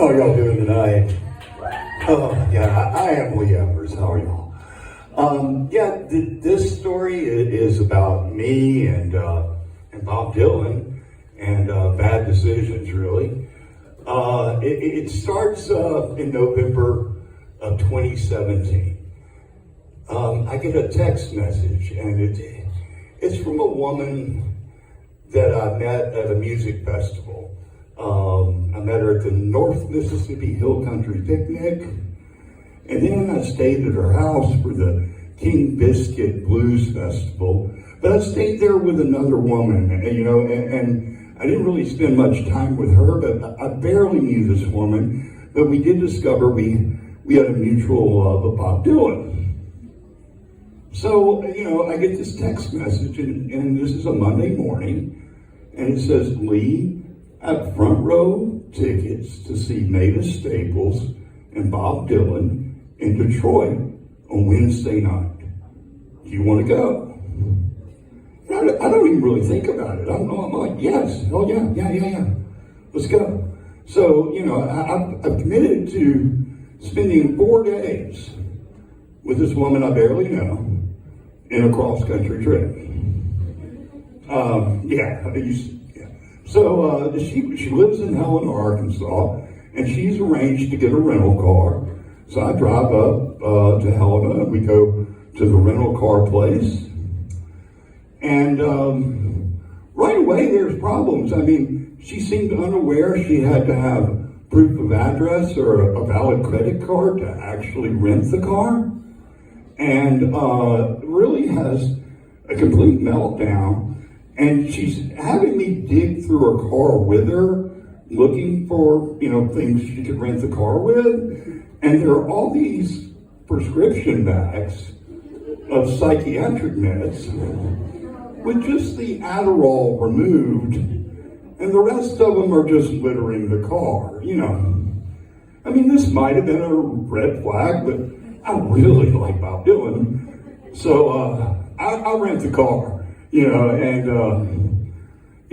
How y'all doing tonight? Oh, yeah, I am Lee Evers. How are y'all? This story is about me and Bob Dylan and bad decisions, really. It starts in November of 2017. I get a text message, and it's from a woman that I met at a music festival. I met her at the North Mississippi Hill Country Picnic, and then I stayed at her house for the King Biscuit Blues Festival. But I stayed there with another woman, and I didn't really spend much time with her, but I barely knew this woman. But we did discover we had a mutual love of Bob Dylan. So, I get this text message, and this is a Monday morning, and it says, Lee, I have front row tickets to see Mavis Staples and Bob Dylan in Detroit on Wednesday night. Do you want to go? I don't even really think about it. I'm like, yes, oh yeah. Let's go. So, I've committed to spending 4 days with this woman I barely know in a cross-country trip. So she lives in Helena, Arkansas, and she's arranged to get a rental car. So I drive up to Helena, and we go to the rental car place. And right away, there's problems. I mean, she seemed unaware she had to have proof of address or a valid credit card to actually rent the car. And really has a complete meltdown. And she's having me dig through her car with her, looking for, things she could rent the car with. And there are all these prescription bags of psychiatric meds with just the Adderall removed, and the rest of them are just littering the car, I mean, this might have been a red flag, but I really like Bob Dylan. So I rent the car.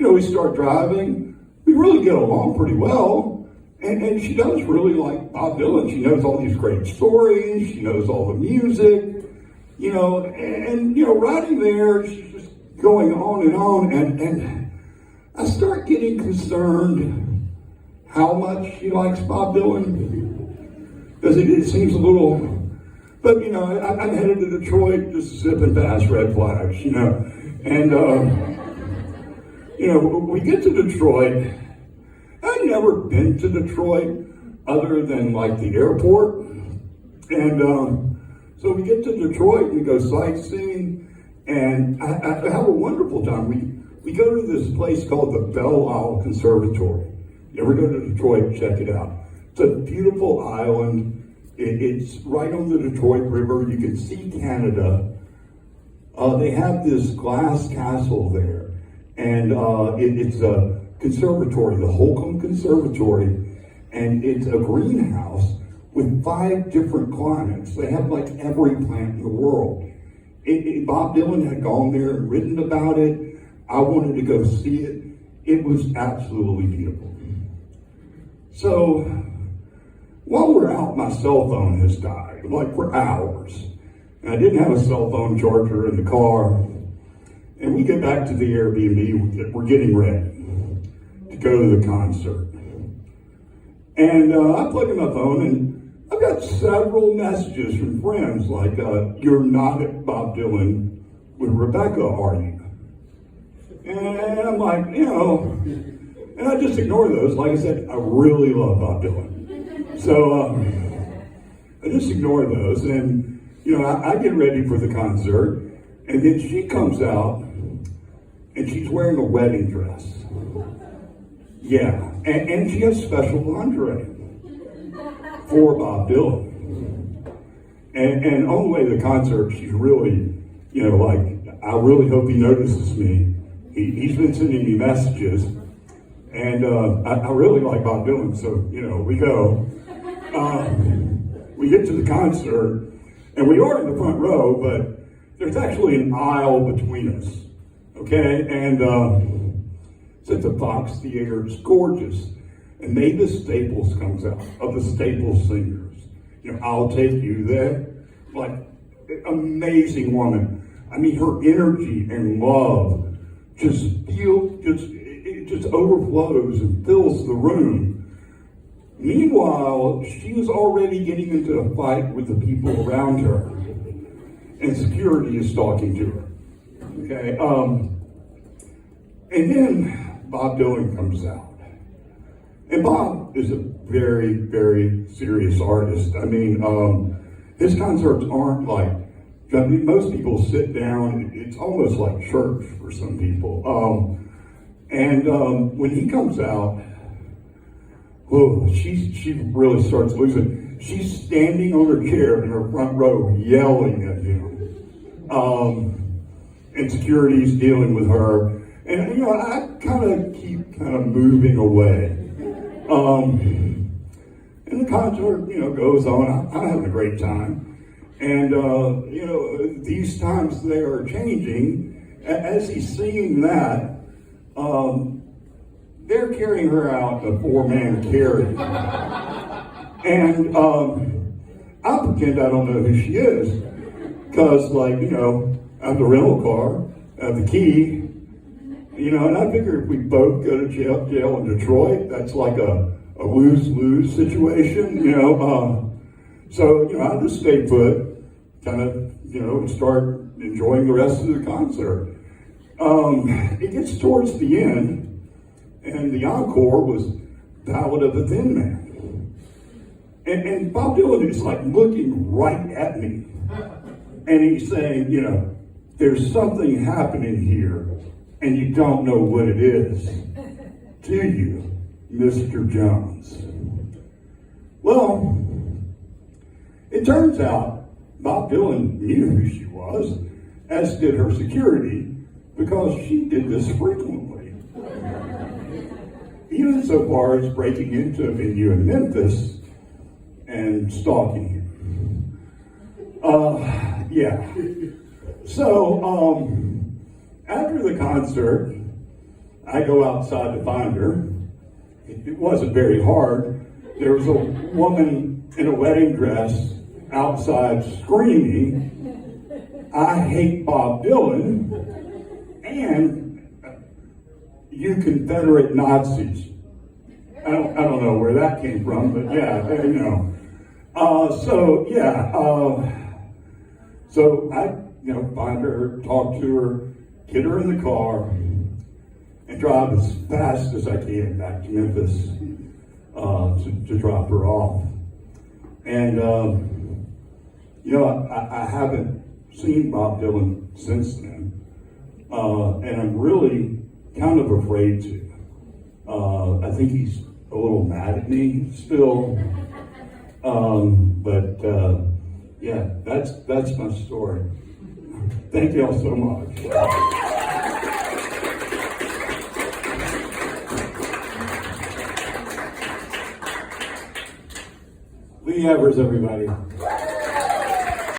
We start driving. We really get along pretty well. And she does really like Bob Dylan. She knows all these great stories. She knows all the music, riding there, she's just going on. And I start getting concerned how much she likes Bob Dylan. Because it seems a little, but I'm headed to Detroit just zipping past red flags, And, we get to Detroit. I'd never been to Detroit other than like the airport. And so we get to Detroit, we go sightseeing, and I have a wonderful time. We go to this place called the Belle Isle Conservatory. You ever go to Detroit, check it out. It's a beautiful island. It's right on the Detroit River. You can see Canada. They have this glass castle there, and it's a conservatory, the Holcomb Conservatory, and it's a greenhouse with 5 different climates. They have like every plant in the world. Bob Dylan had gone there and written about it. I wanted to go see it. It was absolutely beautiful. So while we're out, my cell phone has died, like for hours. And I didn't have a cell phone charger in the car. And we get back to the Airbnb, we're getting ready to go to the concert. And I plug in my phone, and I've got several messages from friends like, you're not at Bob Dylan with Rebecca, are you? And I'm like, and I just ignore those. Like I said, I really love Bob Dylan. So I just ignore those, and I get ready for the concert, and then she comes out, and she's wearing a wedding dress. Yeah, and she has special lingerie for Bob Dylan. And on the way to the concert, she's really, I really hope he notices me. He's been sending me messages, and I really like Bob Dylan, so, we go. We get to the concert, and we are in the front row, but there's actually an aisle between us, okay? And it's at the Fox Theater. It's gorgeous. And Mavis Staples comes out, of the Staples Singers. You know, I'll Take You There. Like, amazing woman. I mean, her energy and love it just overflows and fills the room. Meanwhile, she was already getting into a fight with the people around her, and security is talking to her. Okay, and then Bob Dylan comes out, and Bob is a very, very serious artist. I mean, his concerts aren't like. I mean, most people sit down. It's almost like church for some people. When he comes out, whoa, she really starts losing. She's standing on her chair in her front row, yelling at him, and security's dealing with her. And you know, I keep moving away. And the concert, goes on. I'm having a great time. And, these times they are changing. As he's singing that, they're carrying her out in a 4-man carriage. And I pretend I don't know who she is. Because, I have the rental car, I have the key, and I figure if we both go to jail in Detroit, that's like a lose-lose situation, So, I just stay put, and start enjoying the rest of the concert. It gets towards the end, and the encore was Ballad of the Thin Man. And Bob Dylan is looking right at me. And he's saying, there's something happening here, and you don't know what it is. Do you, Mr. Jones? Well, it turns out Bob Dylan knew who she was, as did her security, because she did this frequently. Even so far as breaking into a venue in Memphis and stalking him. Yeah. So, after the concert, I go outside to find her. It wasn't very hard. There was a woman in a wedding dress outside screaming, "I hate Bob Dylan, and you Confederate Nazis." I don't know where that came from, but yeah, So I, find her, talk to her, get her in the car, and drive as fast as I can back to Memphis to drop her off. And I haven't seen Bob Dylan since then, and I'm really kind of afraid to. I think he's a little mad at me still, but yeah, that's my story. Thank you all so much. Lee Evers, everybody.